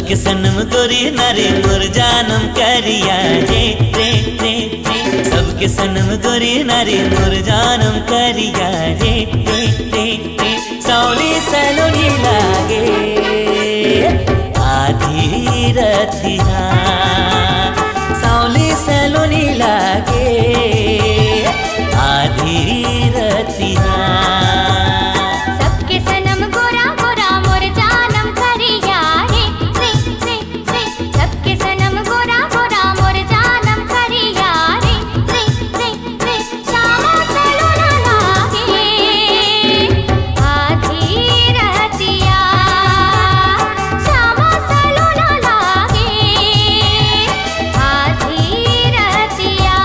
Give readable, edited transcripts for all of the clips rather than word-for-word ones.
सबके सनम गोरी नारी मोर जानम करिया रे रे रे रे। सबके सनम गोरी नारी मोर जानम करिया रे रे रे रे। सावली सलोनी लागे आधी रतिया, सावली सलोनी लागे आधी रतिया। सबके सनम गोरा गोरा मोर जानम करिया रे रे रे रे। सबके सनम गोरा गोरा मोर जानम करिया रे रे रे रे। श्यामा सलोना लागे आधी रतिया, श्यामा सलोना लागे आधी रतिया।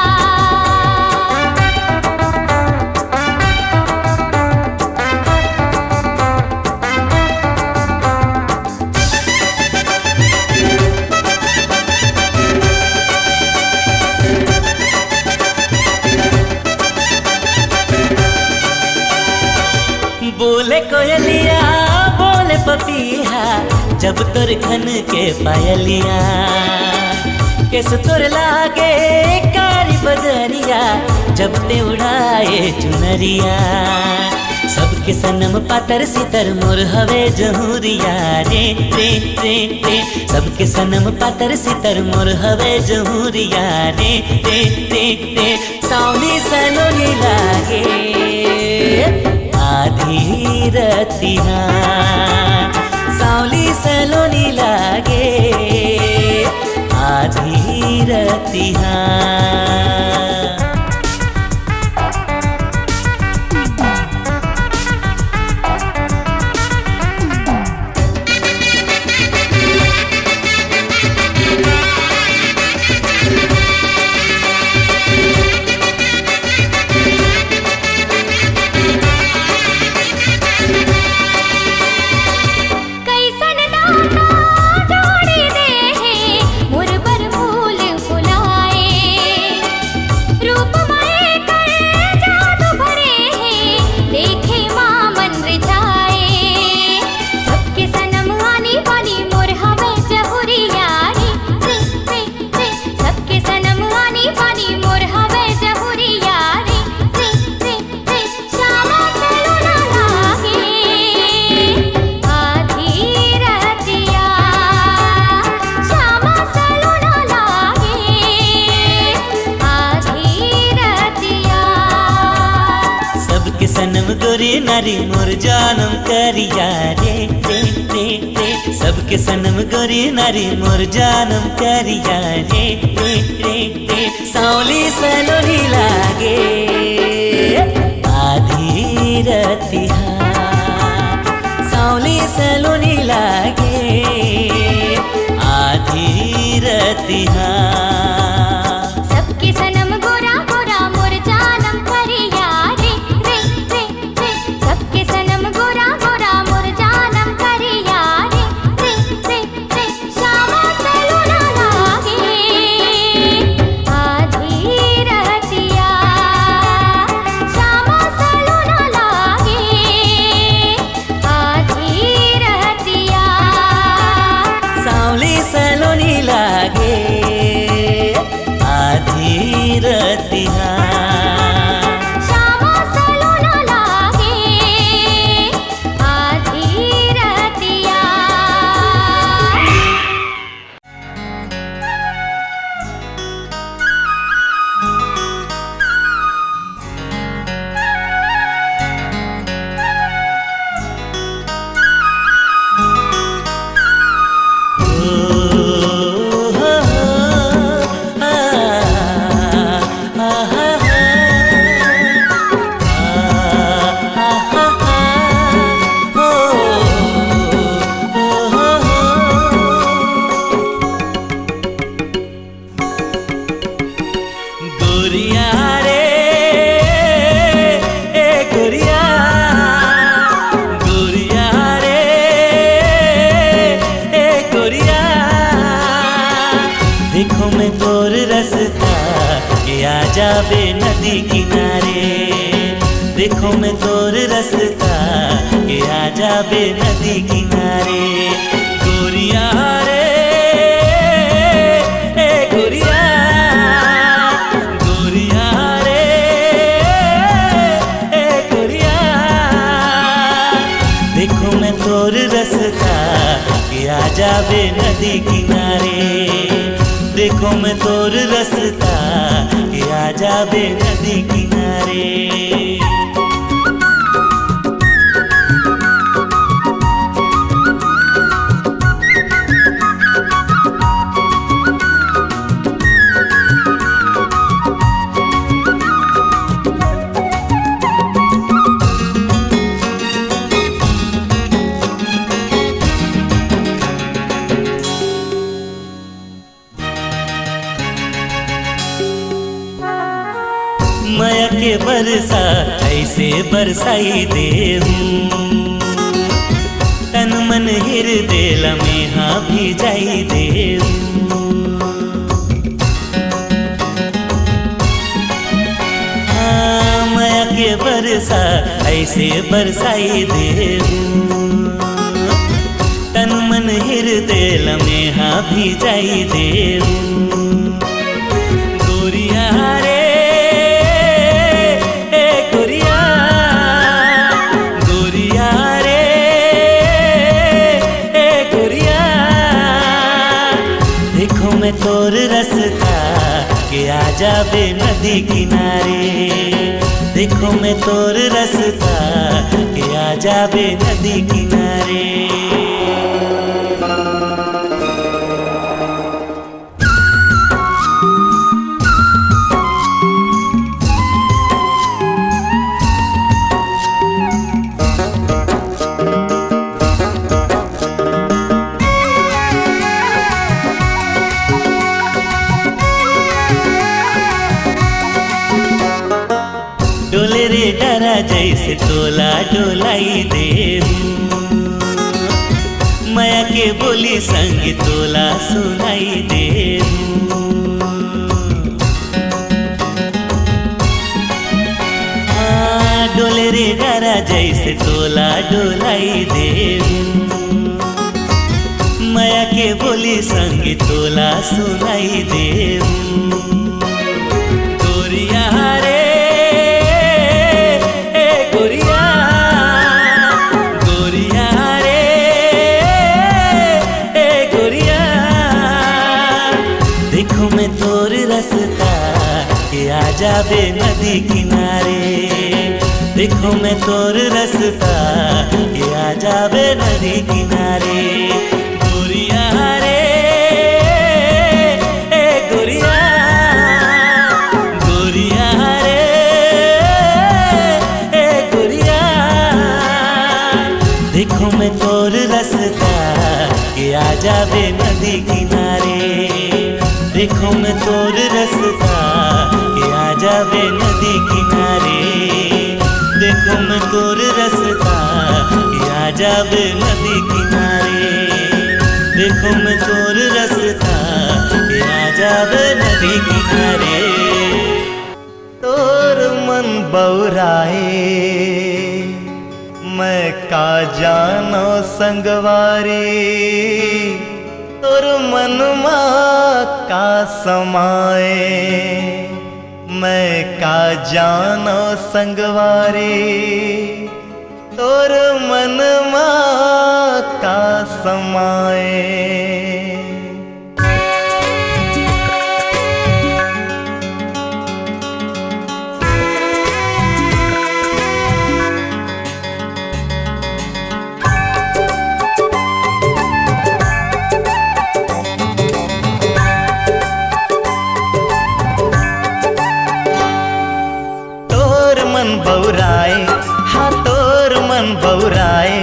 बोले कोयलिया बोले पपीहा, जब तोर खन के पायलिया। केस तोर लागे कारी बदरिया, जब ते उड़ाए चुनरिया। सबके सनम पातर सितर मोर हवे जहूरिया रे रे रे रे। सबके सनम पातर सितर मोर हवे जहूरिया रे रे रे रे। सावली सलोनी लागे आधी रतिया, सावली सलोनी लागे आधी रतिया। सनम गोरी नारी मोर जानम करिया रे रे रे रे। सबके सनम गोरी नारी मोर जानम करिया रे रे रे रे। सावली सलोनी लागे आधी रतिया, सावली सलोनी लागे आधी रतिया। सबके सनम गोरा गोरा मोर जानम करिया रे रे रे रे। सबके सनम गोरा गोरा मोर जानम करिया रे रे रे रे। श्यामा सलोना लागे आधी रतिया, श्यामा सलोना लागे आधी रतिया। सावली सलोनी लागे आधी रतिया। श्यामा सलोना लागे आधी रतिया। गोरिया रे ए गोरिया, गोरिया रे ए गोरिया। देखो मैं तोर रास्ता के आ जावे नदी किनारे। देखो मैं तोर रास्ता के आ जावे नदी किनारे। गोरिया रे नदी किनारे। देखो मैं तोर रास्ता के आ जाबे नदी किनारे। माया के बरसा ऐसे बरसाई देहूं, तन मन हृदय लम्हा भी जाई देहूं। हाँ माया के बरसा ऐसे बरसाई देहूं, तन मन हृदय लम्हा भी जाई देहूं। गोरिया रे मैं तोर रास्ता के आ जाबे नदी किनारे। देखो मैं तोर रास्ता के आ जाबे नदी किनारे। डोले रे डरा जैसे तोला डोलाई देहूं, माया के बोली संग तोला सुनाई देहूं। हाँ डोले रे डरा जैसे तोला डोलाई देहूं, माया के बोली संग तोला सुनाई देहूं। गोरिया रे मैं तोर रास्ता के आ जाबे नदी किनारे। देखो मैं तोर रास्ता के आ जाबे नदी किनारे। गोरिया रे गोरिया, गोरिया रे गोरिया। देखो मैं तोर रास्ता के आ जाबे नदी किनारे। देखो मैं तोर रास्ता के आ जाबे नदी किनारे। देखो मैं तोर रास्ता के आ जाबे नदी किनारे। देखो मैं तोर रास्ता के आ जाबे नदी किनारे। तोर मन बौराए मैं का जानो संगवारी। तोर मनमा का समाए मैं का जानो संगवारी। तोर मनमा का समाए। बौराए हाँ तोर मन बौराए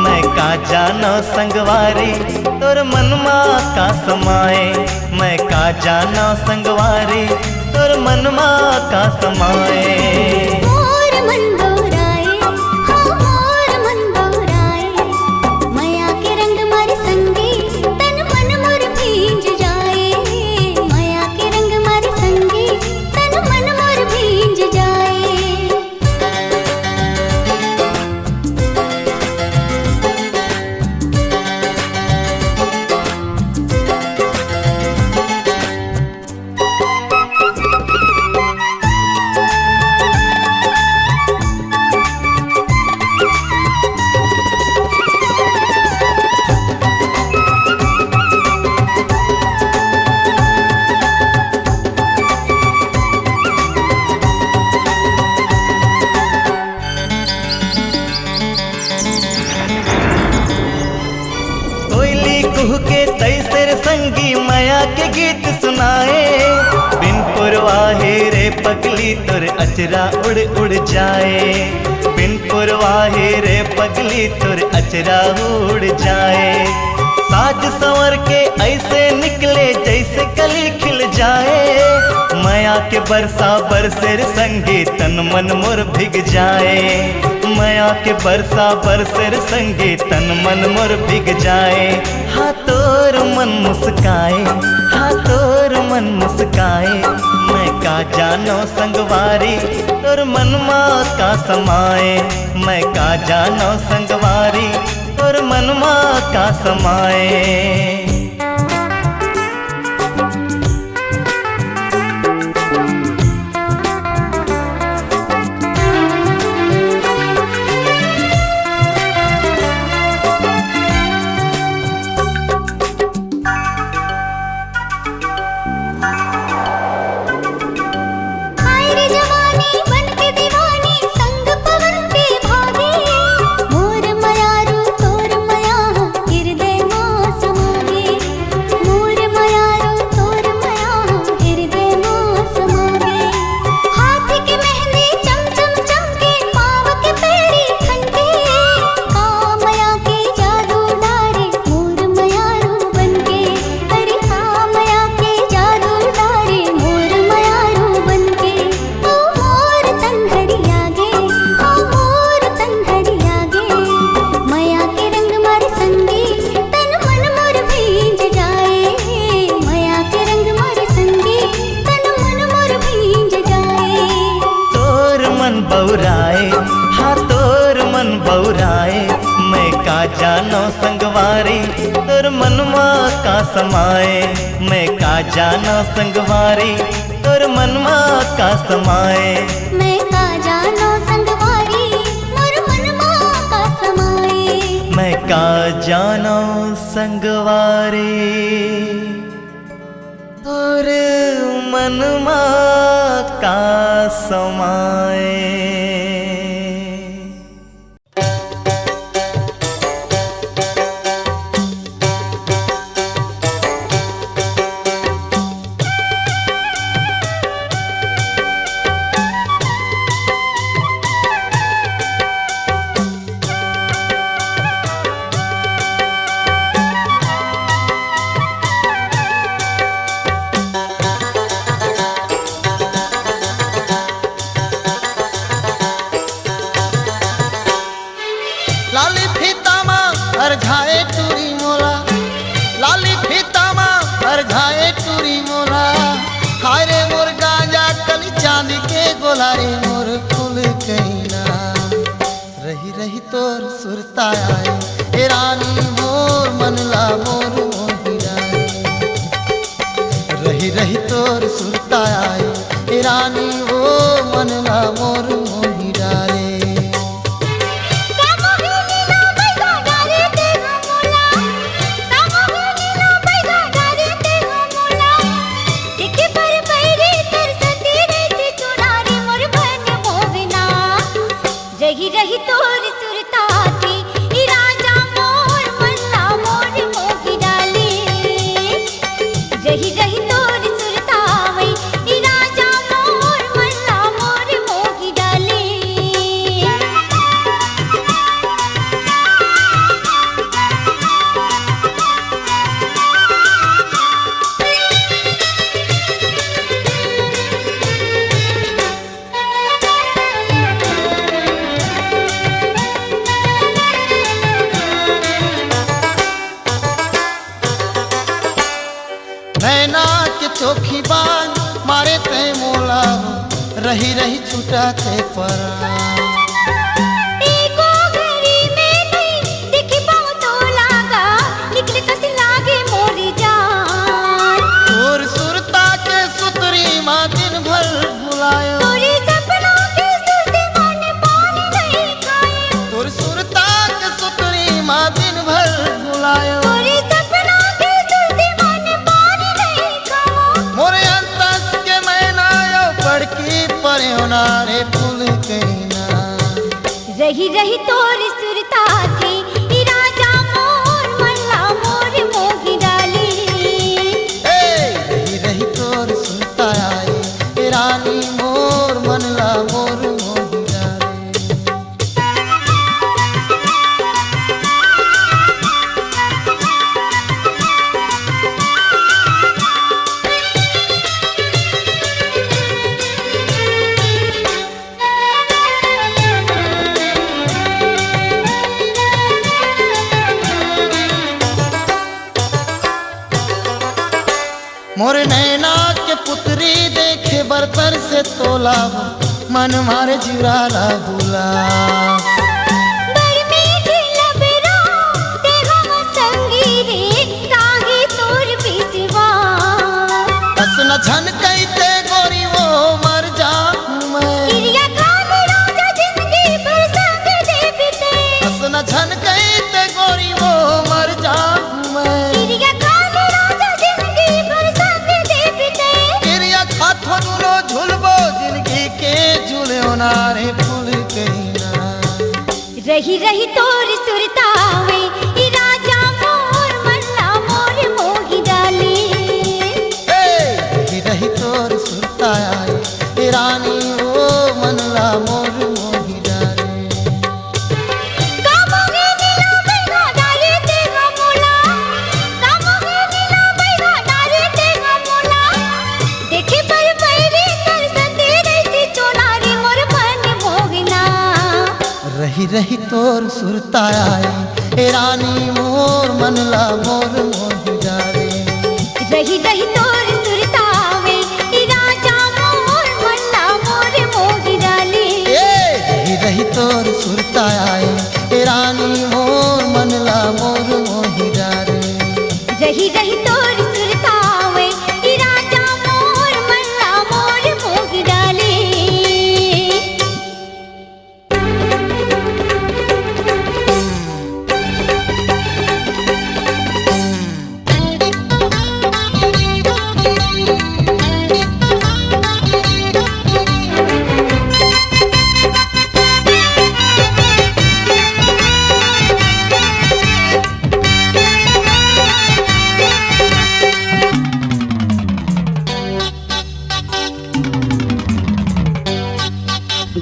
मैं का जानो संगवारी। तोर मनमा का समाए मैं का जानो संगवारी। तोर मनमा का समाए। मोर मन बौराए हाँ मोर मन बौराए, माया के रंग मार संगे तन मन मोर भींज जाए। माया के रंग मार संगे तन मन मोर भींज जाए। माया के गीत सुनाए। बिन पुरवाहे रे पगली तुर अचरा उड़ उड़ जाए। बिन पुरवाहे रे पगली तुर अचरा उड़ जाए। साज संवर के ऐसे निकले जैसे कली खिल जाए। माया के बरसा बरसेर संगे तन मन मोर भिग जाए। माया के बरसा बरसेर संगे तन मन मोर भिग जाए। हाँ तोर मन मुस्काए, हाँ तोर मन मुस्काए। मैं का जानो संगवारी तोर मन माँ का समाए। मैं का जानो संगवारी तोर मन माँ का समाए। जानो संगवारी तोर मनमा का समाए। मैं का जानो संगवारी तोर मनमा का समाए। मैं का जानो संगवारी मोर मनमा का समाए। मैं का जानो संगवारी तोर मनमा का समाए। मोर फूल कहना रही रही तोर सुरता आए। ए रानी मोर मनला मोर मोहिरा रही रही तोर सुरता आए। ए रानी ओ मनला मोर मोहिरा रे। रही रही तोर सुरता थी ई राजा मोर मल्ला मोर मोगी डाली। रही रही तोर सुरता वही ई राजा मोर मल्ला मोर मोगी डाली। नैना के चोखी बान मारे ते मोला रही रही छूटा थे परा। एको घड़ी में नहीं दिखी पाऊं तो लागा निकले कसी लागे मोरी जान। तोर सुरता के सुतरी माँ दिन भर भुलायो। तोरी सपनों के सुरते मन पानी नहीं खाए। तोर सुरता के सुतरी माँ दिन भर भुलायो। तोरी सपनों के सुरते मन पानी नहीं खाओ। मोरे अंतस के मैना यो पड़की परे रे फूल कहना। रही रही तोरी सुरता थी ई राजा मोर मल्ला मोर मोगी डाली। ए मोर नैना के पुतरी देखे बरतर से तोला मन मारे जुराला भूला बड़ मीठी लबरा तेरा संगी रे काहे तोर बिजवा बस न झन कहते गोरी वो मर जाऊं मैं क्रिया काल राजा जिंदगी भर संग दे बिते बस न झन कहते गोरी वो मर जाऊं मैं क्रिया काल राजा जिंदगी भर संग दे बिते क्रिया खाथो दुनो झुलबो जिंदगी के झूले नारे फूल कहीना रही रही तोर सुरतावे ई राजा मोर मल्ला मोर मोही डाली रही रही तोर सुरता आए ए रानी ओ मनला मोर मोही डाले कामोगे नीला बैगा डाले तेगा मोला कामोगे नीला बैगा डाले तेगा मोला देखे पर पैरी कर संदे रहती चोला रे मोर मन मोहना रही रही तोर सुरता आए ए रानी मोर मनला मोर मोही डाले रही रही तोर सुरतावे ई राजा मोर मल्ला मोर मोही डाली रही रही तोर सुरता आए ए रानी मोर मनला मोर मोही डाले रही रही तोर सुरतावे ई राजा मोर मल्ला मोर मोही डाली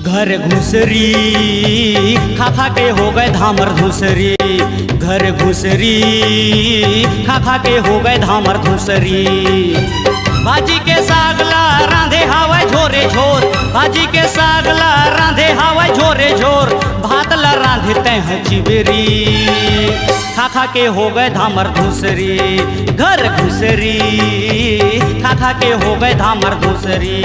घर घुसरी खा खा के हो गए धामर धुसरी घर घुसरी खा खा के हो गए धामर धुसरी भाजी के सागला रांधे हवा झोरे झोर भाजी के सागला रांधे हवा झोरे झोर भातला रांधते हैं चिबेरी खा खा के हो गए धामर धुसरी घर घुसरी खा खा के हो गए धामर धुसरी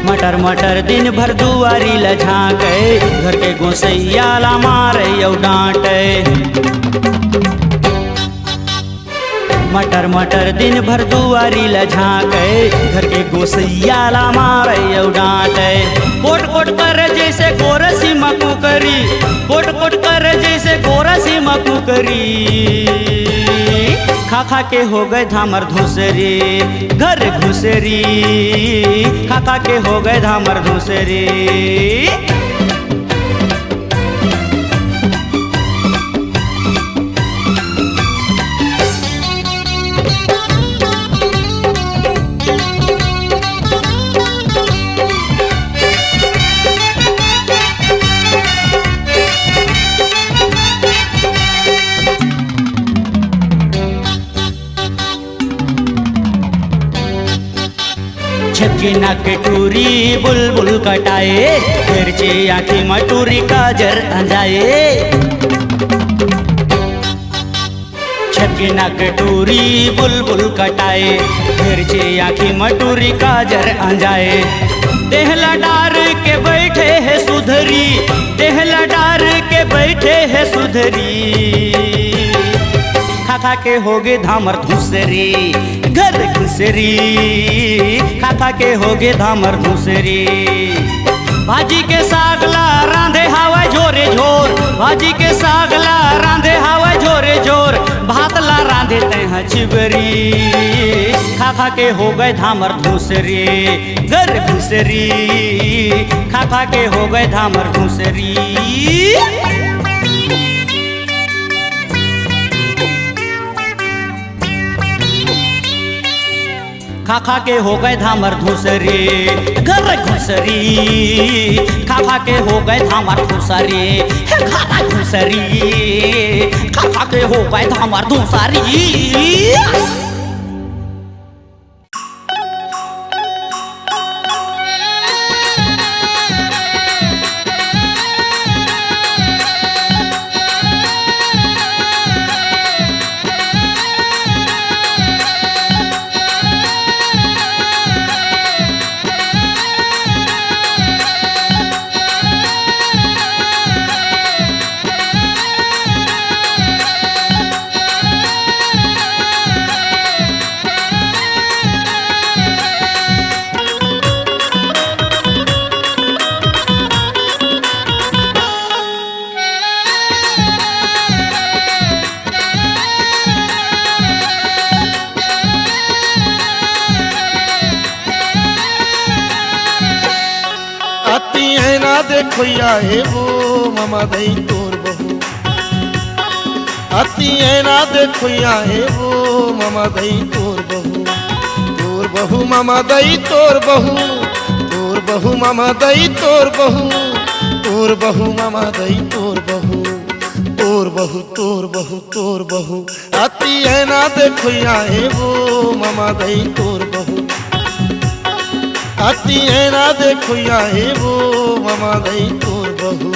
मटर मटर दिन भर दुआरी ल झाँके घर के गोसैया ला मारे यौ डांटे मटर मटर दिन भर दुआरी ल झाँके घर के गोसैया ला मारे यौ डांटे कोट कोट कर जैसे गोरसी मकू करी कोट कोट कर जैसे गोरसी मकू करी खा खा के हो गए धामर धुसरी घर घुसरी खा खा के हो गए धामर धुसरी छक्की नाक टूरी बुलबुल कटाए फिर चे आँखी मटूरी काजर अंजाए छक्की नाक टूरी बुलबुल कटाए फिर चे आँखी मटूरी काजर अंजाए देहला डार के बैठे है सुधरी देहला डार के बैठे है सुधरी खा खा के होगे धामर धुसरी घर घुसरी खा खा के होगे धामर धुसरी भाजी के सागला रांधे हवा झोरे झोर भाजी के सागला रांधे हवा झोरे झोर भातला रांधे तैहा चिबरी खा खा के हो गए धामर धुसरी घर घुसरी खा खा के हो गए धामर धुसरी खा खा के हो गए धामर धूसरी घर घुसरी खा खा के हो गए धामर धूसरी घर घुसरी खा खा के हो गए धामर धूसरी। देखो हे वो मामा दई तोर बहू अति है ना देखो हे वो मामा दई तोर बहू मामा दई तोर बहू मामा दई तोर बहू मामा दई तोर बहू अति है ना देखो हे वो मामा दई तोर बहू अति है ना देखो हे वो मामा दई तोर बहू।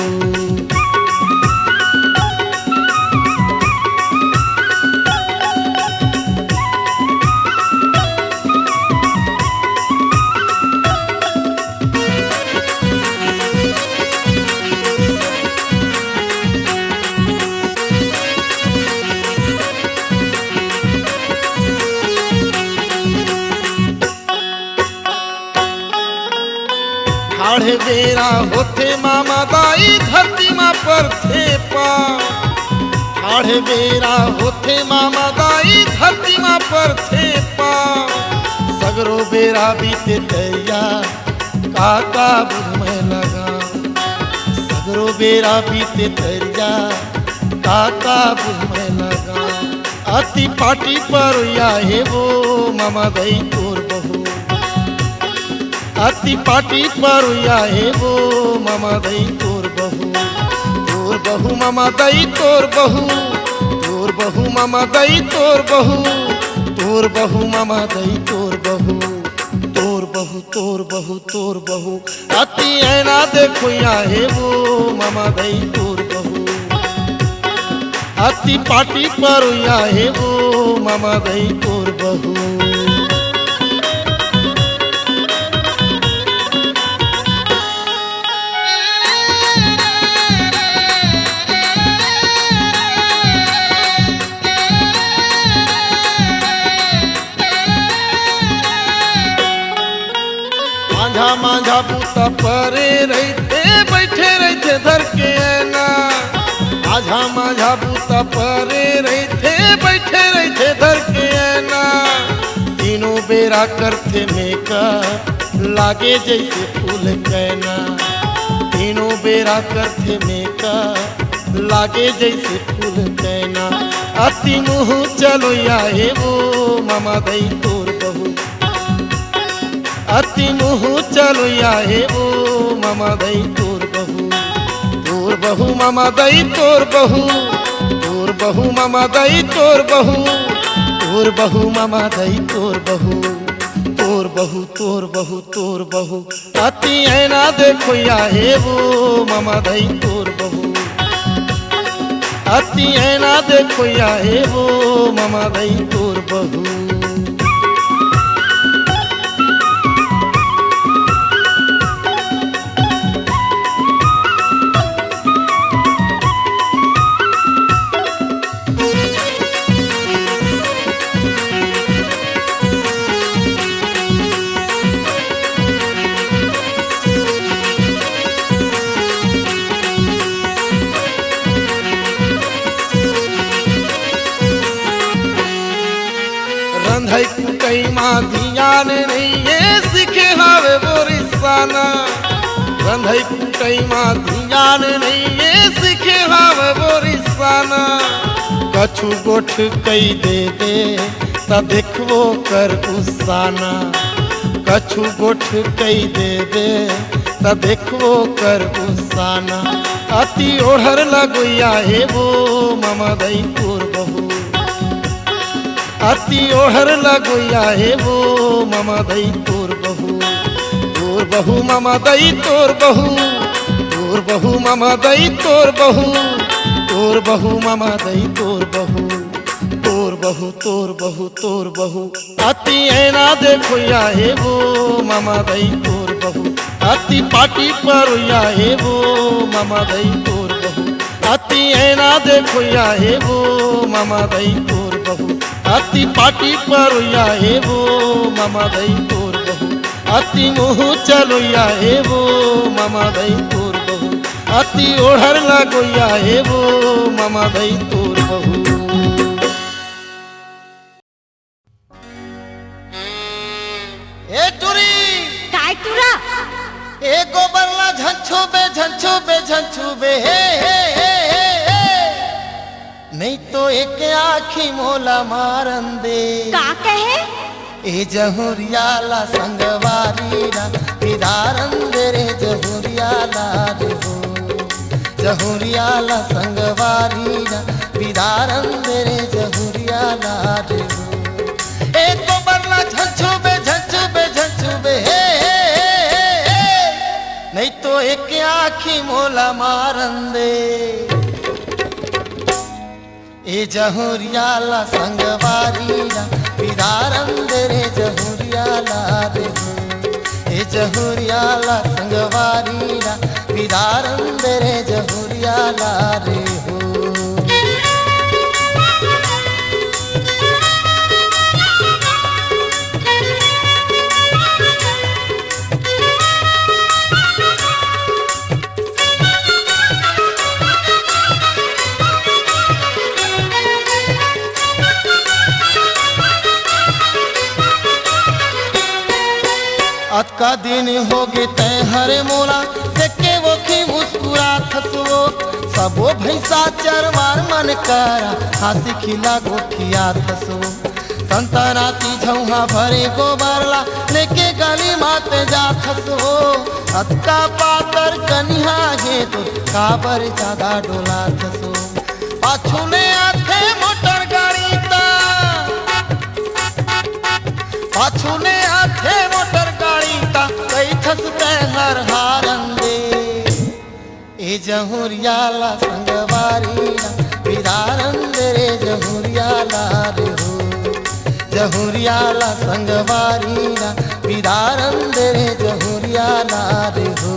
ठाढ़े बेरा होथे मामा दाई धरती माँ पर थे पा ठाढ़े बेरा होथे मामा दाई धरती माँ पर थे पा सगरो बेरा बीते तैया काका बुझ में लगा सगरो बेरा बीते तैया काका बुझ में लगा अति पाटी पर या हे वो मामा दई तोर बहू अति पाटी पर या हे वो मामा दई तोर बहू मामा दई तोर बहू मामा दई तोर बहू मामा दई तोर बहू अति है ना देखो या हे वो मामा दई तोर बहू अति पाटी पर या हे वो मामा दई तोर बहू। माझा बूता परे रहते बैठे रहते धर के ना माझा बूता परे रहते बैठे रहते धर के ना तीनों बेरा करते मेका लागे जैसे फूल कहना तीनों बेरा करते मेका लागे जैसे फूल कहना अति मुँह चलो या हे वो मामा दई तोर बहू अति मुँह चलो या हे वो मामा दई तोर बहू मामा दई तोर बहू मामा दई तोर बहू मामा दई तोर बहू अति है ना देखो या हे वो मामा दई तोर बहू अति है ना देखो या हे वो मामा दई तोर बहू। रंधई कुटई माँ धियान नहीं ये सीखे हावे बोरिसाना रंधई कुटई माँ धियान नहीं ये सीखे हावे बोरिसाना कछु गोठ कई दे त देखबो कर उसाना कछु गोठ कई देबे त देखबो कर उसाना अति ओढ़र लगोया हेबो मामा दई तोर बहू अति ओढ़र लगोया हेबो मामा दई तोर बहू मामा दई तोर बहू मामा दई तोर बहू मामा दई तोर बहू अति ऐना देखो या हेबो मामा दई तोर बहू अति पाटी पर या हेबो मामा दई तोर बहू अति ऐना देखो या हेबो मामा दई तोर बहू अति पाटी पर या हेबो मामा दई तोर बहू अति मुँह चलो या हेबो मामा दई तोर बहू अति ओढ़र लगो या हेबो मामा दई तोर बहू। ए टुरी काय टुरा ए गोबरला झंझू बे हे नहीं तो एक आखी मोला मारन दे का कहे ए जहुरियाला संगवारीरा विदारन दे रे जहुरियाला रे हो जहुरियाला संगवारीरा विदारन दे रे जहुरियाला रे हो ए गोबरला झंझू बे हे नहीं तो एक आखी मोला मारन दे ए जहुरियाला संगवारीरा विदारन दे रे जहुरियाला रे ए जहुरियाला संगवारीरा विदारन दे रे जहुरियाला रे हो। आज का दिन होगे तय हरे मोला देखे वो की मुस्कुरात हसो सबो भैंसा चरवार मन करा हंसी खिला गोठिया हसो संतनाती झौहा भरे गोबरला लेके गली मात जात हसो अतका पातर कन्हा हे तो काबर ज्यादा डोला हसो पाछू ने आथे मोटर गाड़ी ता पाछू ने आथे मोटर गाड़ी ता कई थसते हर हारन दे ए जहुरियाला संगवारीरा विदारन दे रे जहुरियाला रे हो जहुरियाला संगवारीरा विदारन दे रे जहुरियाला रे हो।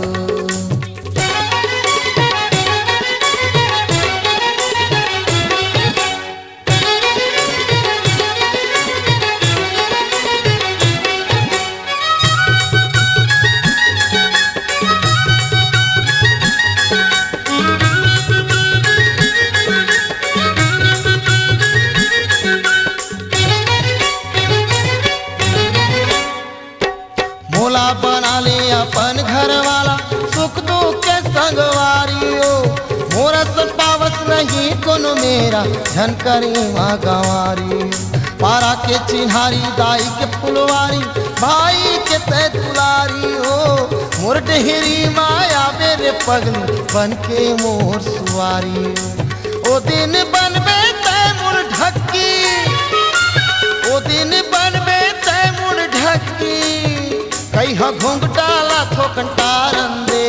बना ले अपन घर वाला सुख दुख के संगवारियो मोरस पावस नहीं कोनो मेरा झनकरी माँ गंवारी पारा के चिन्हारी दाई के फुलवारी भाई के तय दुलारी हो मोर डेहरी माया मेरे पगली बन के मोर सुवारी ओ दिन बनबे तय मुर ढक्की ओ दिन बनबे तय मुर ढक्की कई घूंघटाला थोकंटारन दे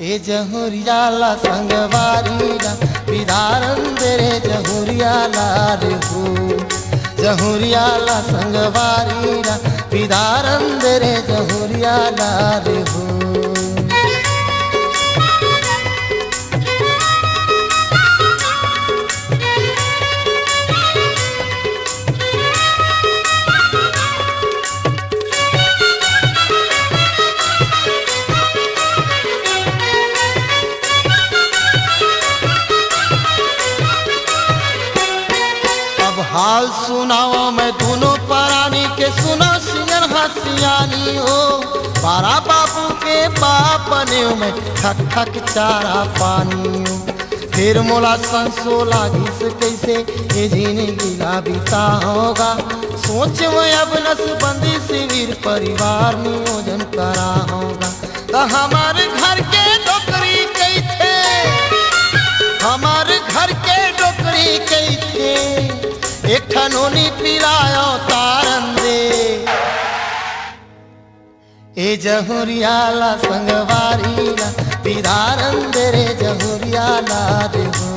ए जहुरियाला संगवारीरा विदारन दे रे जहुरियाला रे हो जहुरियाला संगवारीरा विदारन दे रे जहुरियाला रे हो। हाल सुनाओ मैं दोनों परानी के सुनो सियन हसियानी हो पारा बाबू के बाप बने मैं ठक ठक चारा पानी हो फिर मोला संसो लागी से कैसे ये जिंदगी ला बीता होगा। सोच में अब नसबंदी शिविर परिवार नियोजन करा होगा। तो हमारे घर के डोकरी कई थे, हमारे घर के डोकरी कई थे, एक ठनोनी पिलायो तारन दे। ए जहुरियाला संगवारीला पिदारन दे रे जहुरियाला रे हो।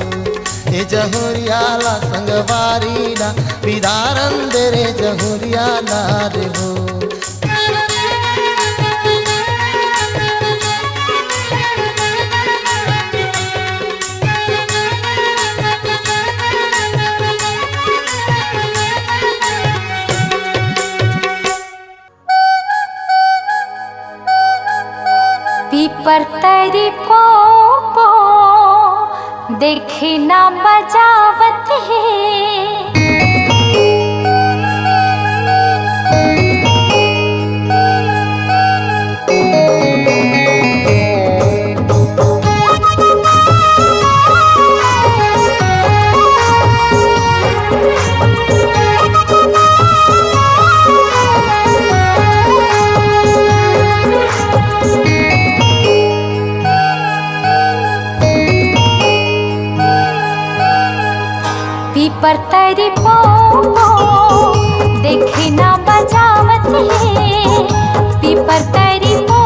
ए जहुरियाला संगवारीला पिदारन दे रे जहुरियाला रे हो। पीपर तरी पो देखी ना बजावत है। पीपर तरी पो देखी ना बजावत है। पीपर तरी पो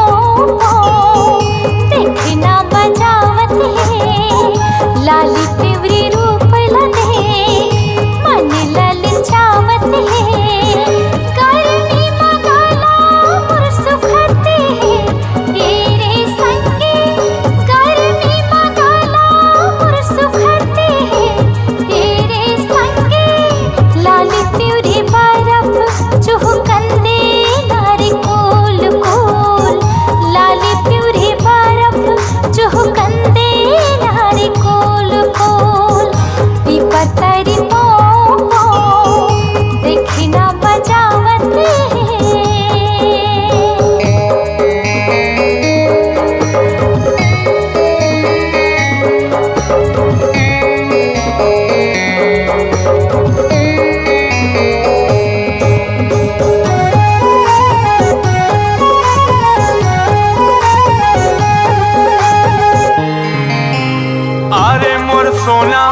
देखी ना बजावत है। लाली पिवरी रूप लदे मन ललचावत है। करनी मगला मुर सुखते है तेरे संगे। करनी मगला मुर सुखते है तेरे संगे। लाली प्यूरी बरफ चुहकंदे नारी कोल कोल। लाली प्यूरी बरफ चुहकंदे नारी कोल कोल। पीपर तरी पो देखी ना बजावत है। अरे मोर सोना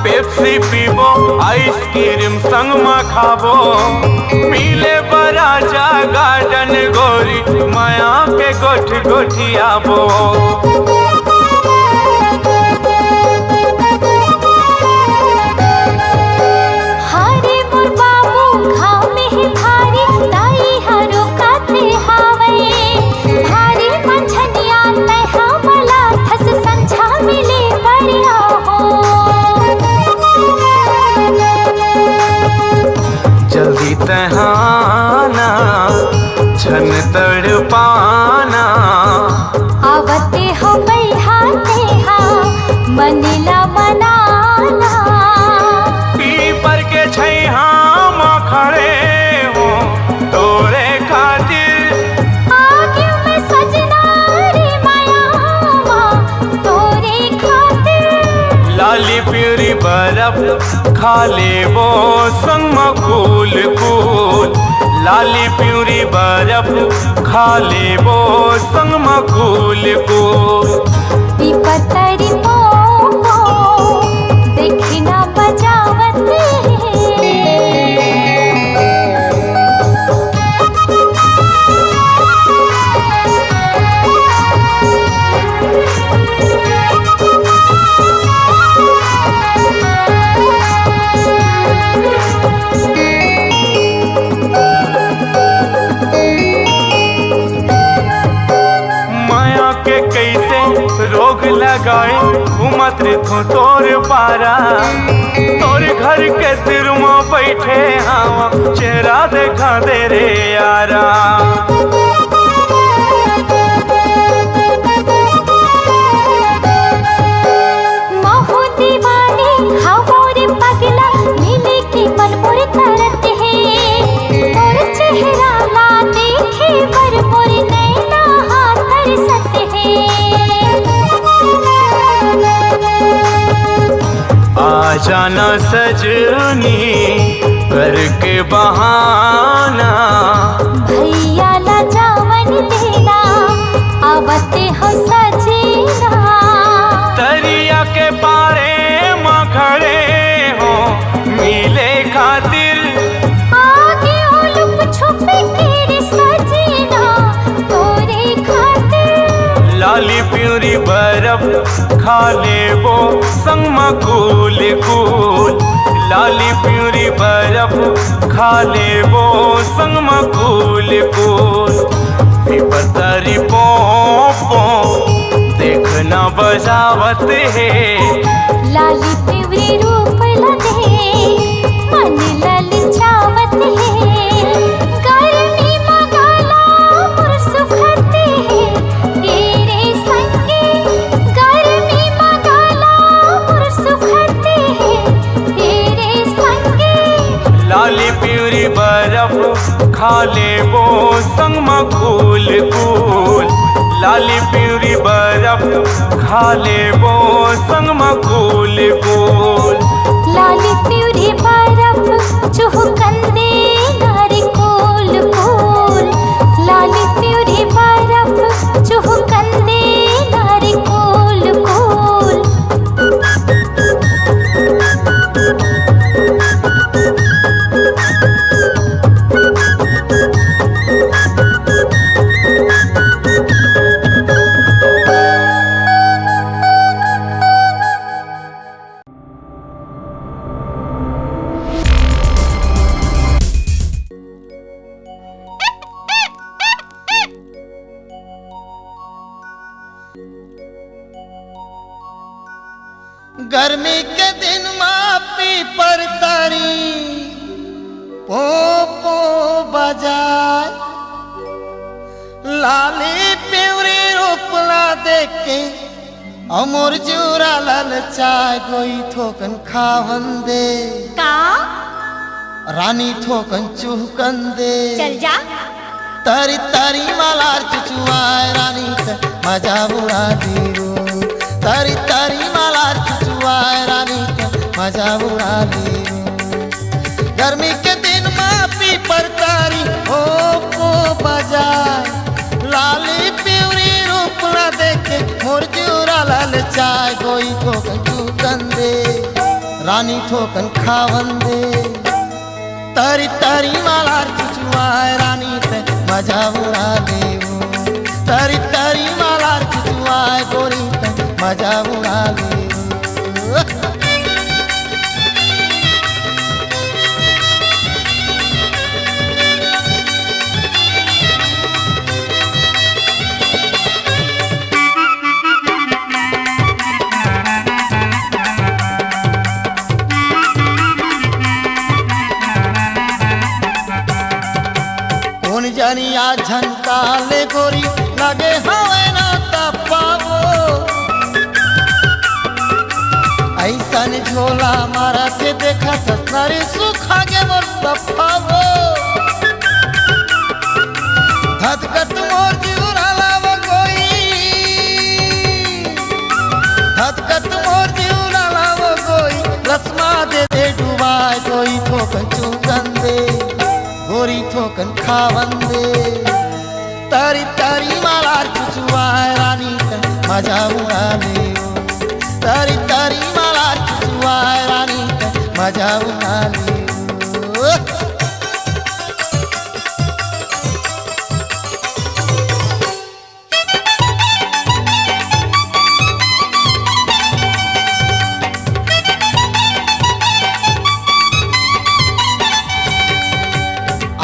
पेप्सी पीबो आइसक्रीम संग में खाबो। पीले बराजा गार्डन गोरी माया के गोठ गोठियाबो। हारे मोर बाबू घाव में ही भारी दाई हरो काते हावे। भारी मंझनिया तय हमला थस संझा मिले बरिया हो। जल्दी तहाना छन तड़पाना। आवते हो बैहाते हा मनीला मनाना। पीपर के छैहा में खड़े हो तोरे खातिर। आगे में सजना रे माया तोरे खातिर। लाली प्यूरी बर्फ खा लेबो संग में कूल कूल। लाली प्यूरी बर्फ खा लेबो संग में कूल कूल। पीपर तरी पो देखी ना बजावत है। माया के कैसे रोग लगाए घूमत थो तोर पारा। तोर घर के सिर में बैठे हवा चेहरा देखा दे रे यारा। महू दीवानी हवोरे पगला मिले की मन मोर करत है। तोर चेहरा ला देखे बर मोर नैना हाथ तरसत है। जाना सजनी करके बहाना। भैया ला जावन देना आवते हो सजना। दरिया के पारे माँ खड़े हो मिले खातिर। आगे हो लुप छुप तेरे सजना तोरे खातिर। लाली प्यूरी बर्फ खा ले वो संग मकूल कूल। लाली प्यूरी बर्फ खा ले वो संग मकूल कूल। पतरी पोपो देखना बजावत है। लाली पिवरी रूप लदे मन ललचावत है। गर्मी मगाला मुर सुखते है तेरे संगे। गर्मी मगाला मुर सुखते है तेरे संगे। लाली प्यूरी बर्फ खा ले वो संग मकूल कूल। लाली प्यूरी बर्फ खा ले वो संग मकूल कूल। लाली प्यूरी बर्फ चुहकंदे नारी कोल कोल। लाली प्यूरी बर्फ चुहकंदे नारी कोल कोल। गर्मी के दिन मापी पर तारी पो पो बजाए। लाली प्यूरी रूपला देखे अमोर जूरा ललचाए। गोई थोकन खावन दे का रानी थोकन चुहकन दे। चल जा। तारी तारी मालार चुचुआए रानी का मजा बुरा दीरू। तारी तारी मालार चुचुआए रानी का मजा बुरा दीरू। गर्मी के दिन मापी पर तारी हो को बजाए। लाली प्यूरी रूप न देखे मोर जूरा ललचाए। गोई ठोकन चुकन दे रानी ठोकन खावन दे। तारी तारी मालार चुचुआए रानी ते मजा बुरा देऊ। तारी तारी मालार चुचुआए गोरी ते मजा बुरा देऊ। जनिया झनका ले गोरी लगे हवे ना तपावो। ऐसन झोला मारा थे देखा ससनारी सुखा के मोर सफावो। धधकत मोर जीवरा लावो गोई। धधकत मोर जीवरा लावो गोई। रस्मा दे दे डुबाए गोई ठोकन चुगन दे गोरी ठोकन खावन दे। तारी तारी मालार चुचुआए रानी का मजा उड़ा ले। तारी तारी मालार चुचुआए रानी का मजा उड़ा ले।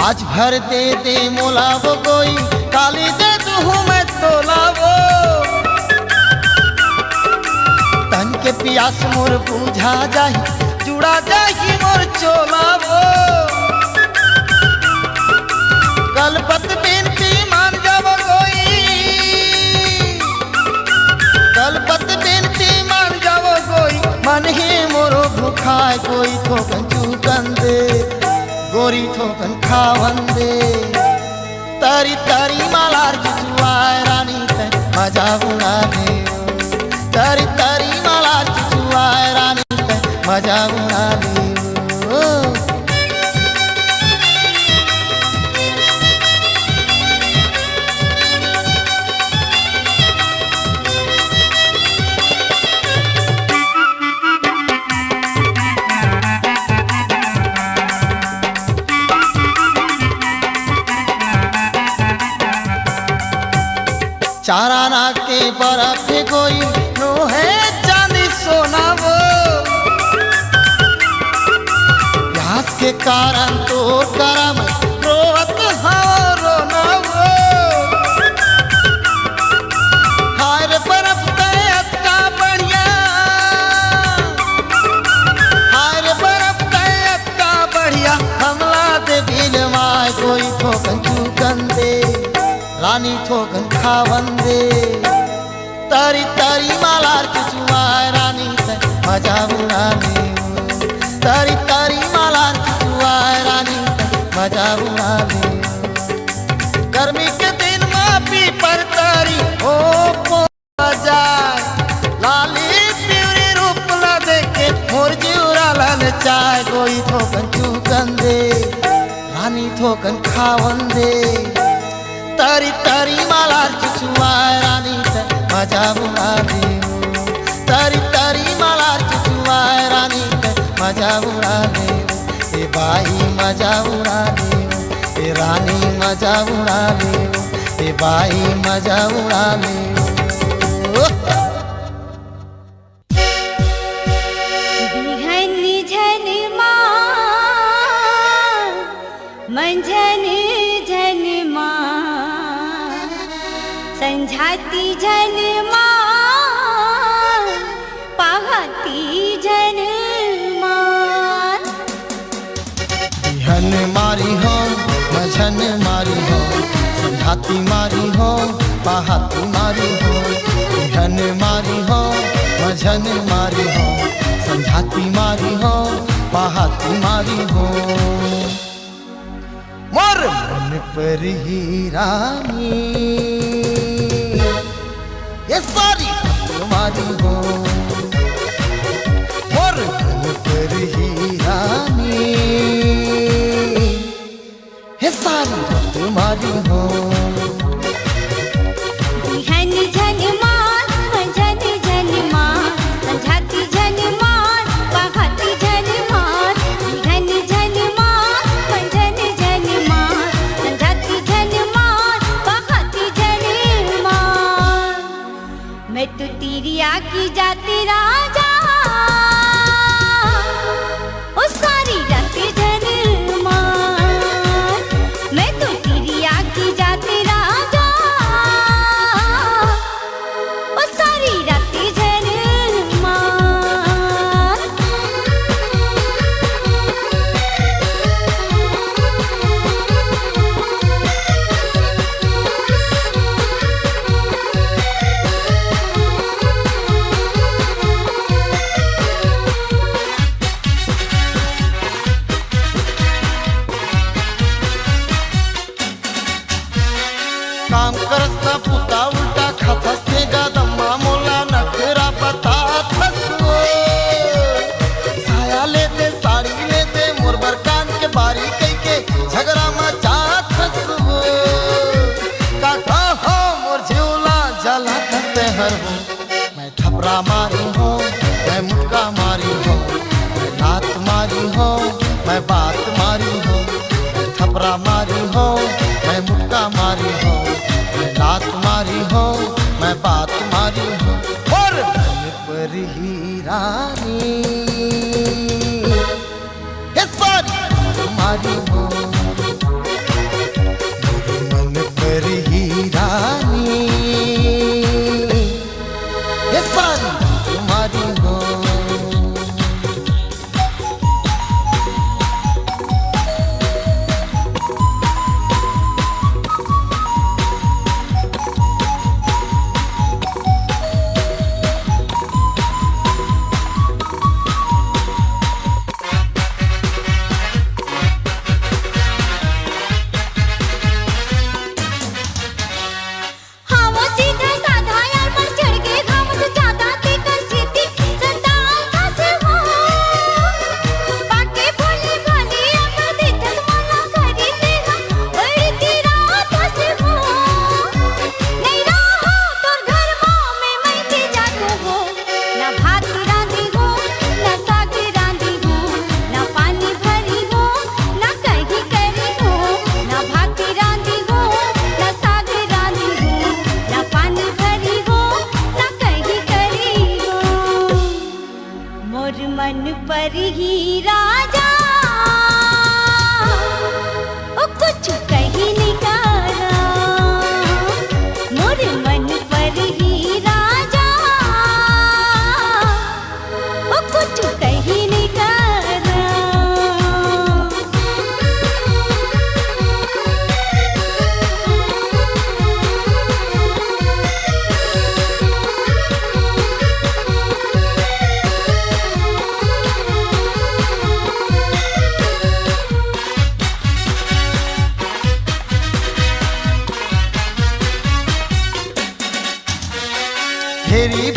आज भर दे दे मोलावो गोई काली दे दूँ मैं तोलावो। तन के पियास मोर बुझा जाही जुड़ा जाही मोर चोलावो। कलपत बिनती मान जावो गोई। कलपत बिनती मान जावो गोई। मन ही मोरो भूखाए गोई ठोकन चुकन दे गोरी ठोकन खावन दे। तारी तारी मालार चुचुआए रानी ते मजा उड़ा ले। तारी तारी मालार चुचुआए रानी ते मजा उड़ा ले ओ। चाराना के बर्फ गोई नो है चांदी सोना वो, प्यास के कारण तो करम रोवत हो रोना वो। हाय रे बर्फ तैयत का बढ़िया, हाय रे बर्फ तैयत का बढ़िया, हमला दे बिल माय कोई ठोकन चूकन दे, रानी ठोकन खावन दे। तारी तारी मालार चुचुआए रानी ते मजा उड़ा ले ओ। तारी तारी मालार चुचुआए रानी ते मजा उड़ा ले ओ। गर्मी के दिन मापी पर तारी ओ पोला जाए, लाली प्यूरी रूप ला देखे मोर जीवरा लन चाय, कोई ठोकन चूकन दे, रानी ठोकन खावन दे। तारी तारी मालार चुचुआए रानी ते मजा उड़ा ले ओ। तारी तारी मालार चुचुआए रानी ते मजा उड़ा ले ओ। ए बाई मजा उड़ा ले ओ, ए रानी मजा उड़ा ले ओ, ए बाई मजा उड़ा ले ओ। बिहन झन मंझन झन संझाती झन पहाती झन बिहन मारी हो मझन मारी हो, संझाती मारी हो पहाती मारी हो। बिहन मारी हो मझन मारी हो, संझाती मारी हो पहाती मारी हो। मोर मन पर ही रानी ये सारी तुम्हारी हो, मोर मन पर ही रानी ये सारी तुम्हारी हो। बिहन झन मंझन झन संझाती झन पहाती झन बिहन झन मंझन झन संझाती झन पहाती झन। मैं तो तिरिया की जाती राजा ओ सारी रात झन मैं तो तिरिया की जाती राजा ओ सारी रात झन काम करस ना पुता उलटा खातस ते गदम्मा मोला नखरा बतात हसो। साया लेते साड़ी लेते मोर बरकान के बारी कई के झगड़ा मचात हसो। काका हो मोर झिउला जला खस्ते हर हो, मैं थपरा मारी हो मैं मुटका मारी हो, मैं लात मारी हो मैं बात मारी हो। मैं थपरा मारी हो मैं मुटका मारी हो, मैं लात मारी हो मैं बात मारी हो। और मन पर ही रानी ये सारी तुम्हारी हो, मन पर ही रानी ये सारी तुम्हारी हो।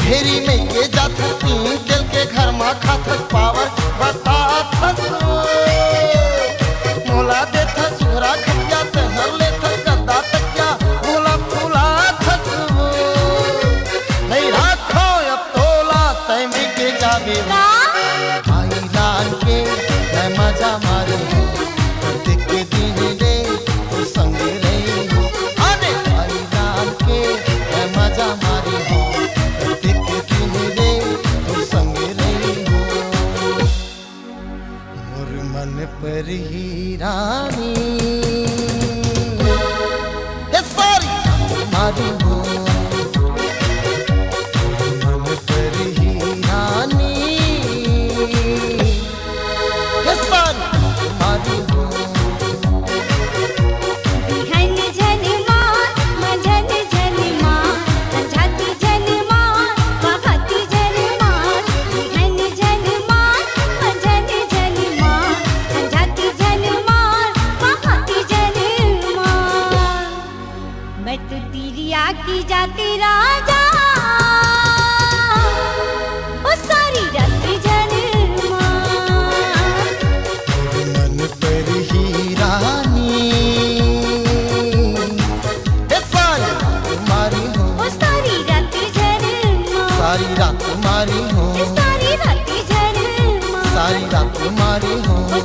फेरी में के जात तीन तेल के घर में खात पावर बतात मोला देथ सुहरा खटिया ते हर लेथ गद्दा तकिया मोला फूला थसबो नहीं राखो अब तोला तय में के जाबे आई लाल के मैं मजा मारू देख के दिन रे तू संग रही हो अरे आई लाल के मैं मजा मारी हो देख के दिन रे तू संग रही हो मोर मन पर ही रानी ये सारी मारी हो मन पर ही रानी ये सारी मारी हो झन झन मार मझन झन मार झाती झन मार वहाती झन मार झन झन मार मझन झन मार झाती झन मार वहाती झन मार मैं तो तेरी आकी जाती राजा ओ सारी रात झन मार मन पर ही रानी ये सारी मारी हो ओ सारी रात झन मार सारी रात मारी हो सारी रात झन मार सारी रात मारी हो ओ